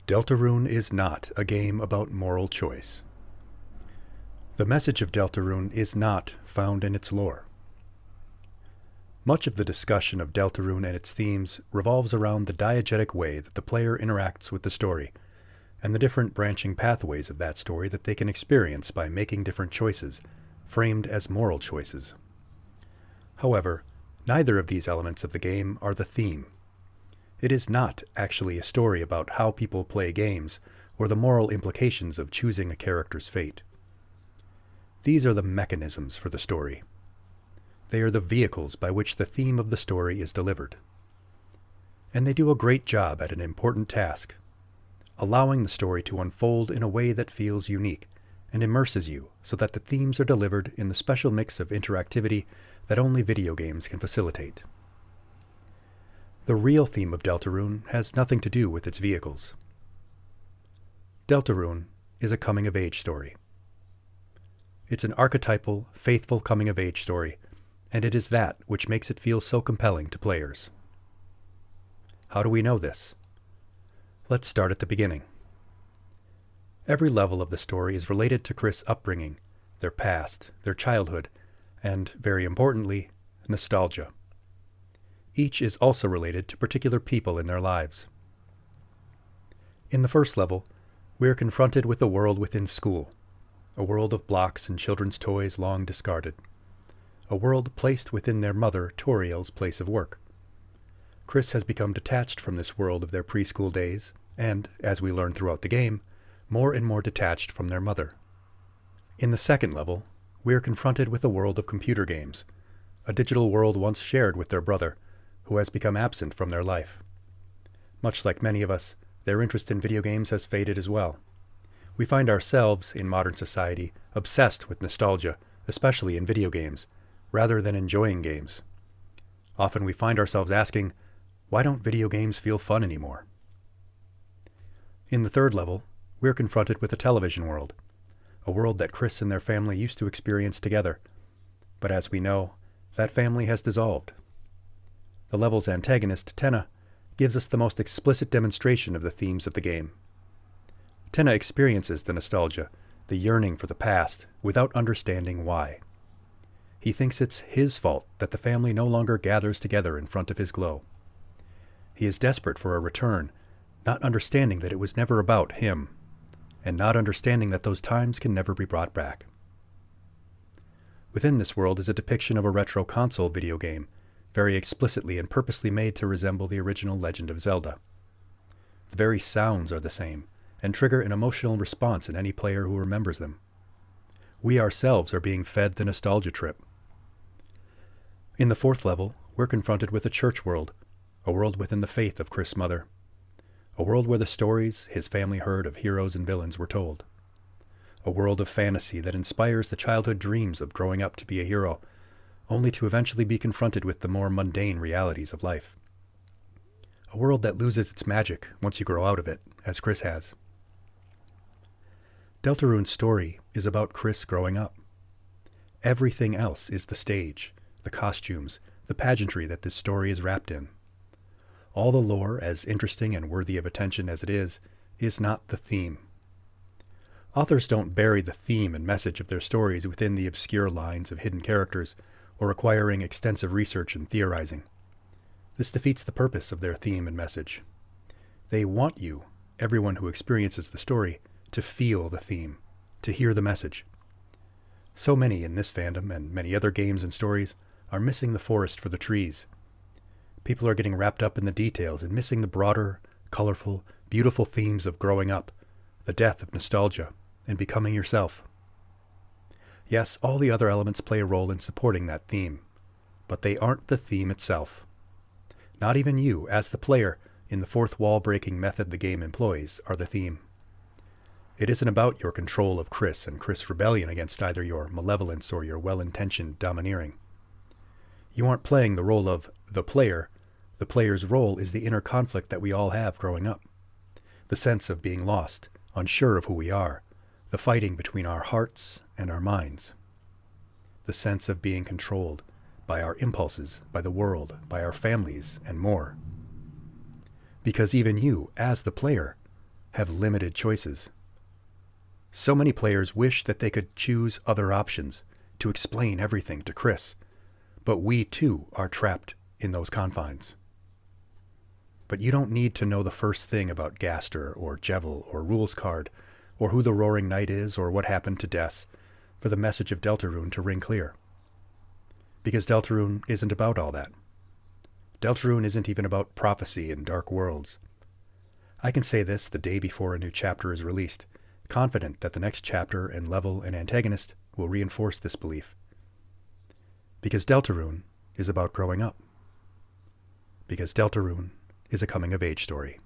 Deltarune is not a game about moral choice. The message of Deltarune is not found in its lore. Much of the discussion of Deltarune and its themes revolves around the diegetic way that the player interacts with the story, and the different branching pathways of that story that they can experience by making different choices, framed as moral choices. However, neither of these elements of the game are the theme. It is not actually a story about how people play games or the moral implications of choosing a character's fate. These are the mechanisms for the story. They are the vehicles by which the theme of the story is delivered. And they do a great job at an important task, allowing the story to unfold in a way that feels unique and immerses you so that the themes are delivered in the special mix of interactivity that only video games can facilitate. The real theme of Deltarune has nothing to do with its vehicles. Deltarune is a coming-of-age story. It's an archetypal, faithful coming-of-age story, and it is that which makes it feel so compelling to players. How do we know this? Let's start at the beginning. Every level of the story is related to Chris' upbringing, their past, their childhood, and, very importantly, nostalgia. Each is also related to particular people in their lives. In the first level, we are confronted with a world within school, a world of blocks and children's toys long discarded, a world placed within their mother, Toriel's, place of work. Chris has become detached from this world of their preschool days, and, as we learn throughout the game, more and more detached from their mother. In the second level, we are confronted with a world of computer games, a digital world once shared with their brother, who has become absent from their life. Much like many of us, their interest in video games has faded as well. We find ourselves, in modern society, obsessed with nostalgia, especially in video games, rather than enjoying games. Often we find ourselves asking, why don't video games feel fun anymore? In the third level, we're confronted with a television world, a world that Chris and their family used to experience together. But as we know, that family has dissolved. The level's antagonist, Tenna, gives us the most explicit demonstration of the themes of the game. Tenna experiences the nostalgia, the yearning for the past, without understanding why. He thinks it's his fault that the family no longer gathers together in front of his glow. He is desperate for a return, not understanding that it was never about him, and not understanding that those times can never be brought back. Within this world is a depiction of a retro console video game, very explicitly and purposely made to resemble the original Legend of Zelda. The very sounds are the same, and trigger an emotional response in any player who remembers them. We ourselves are being fed the nostalgia trip. In the fourth level, we're confronted with a church world, a world within the faith of Chris' mother. A world where the stories his family heard of heroes and villains were told. A world of fantasy that inspires the childhood dreams of growing up to be a hero, only to eventually be confronted with the more mundane realities of life. A world that loses its magic once you grow out of it, as Chris has. Deltarune's story is about Chris growing up. Everything else is the stage, the costumes, the pageantry that this story is wrapped in. All the lore, as interesting and worthy of attention as it is not the theme. Authors don't bury the theme and message of their stories within the obscure lines of hidden characters, or requiring extensive research and theorizing. This defeats the purpose of their theme and message. They want you, everyone who experiences the story, to feel the theme, to hear the message. So many in this fandom, and many other games and stories, are missing the forest for the trees. People are getting wrapped up in the details and missing the broader, colorful, beautiful themes of growing up, the death of nostalgia, and becoming yourself. Yes, all the other elements play a role in supporting that theme, but they aren't the theme itself. Not even you, as the player, in the fourth wall-breaking method the game employs, are the theme. It isn't about your control of Chris and Chris' rebellion against either your malevolence or your well-intentioned domineering. You aren't playing the role of the player. The player's role is the inner conflict that we all have growing up. The sense of being lost, unsure of who we are, the fighting between our hearts and our minds. The sense of being controlled by our impulses, by the world, by our families, and more. Because even you, as the player, have limited choices. So many players wish that they could choose other options to explain everything to Chris, but we too are trapped in those confines. But you don't need to know the first thing about Gaster or Jevil or Rules Card, or who the Roaring Knight is or what happened to Des, for the message of Deltarune to ring clear. Because Deltarune isn't about all that. Deltarune isn't even about prophecy and dark worlds. I can say this the day before a new chapter is released, confident that the next chapter and level and antagonist will reinforce this belief. Because Deltarune is about growing up. Because Deltarune is a coming-of-age story.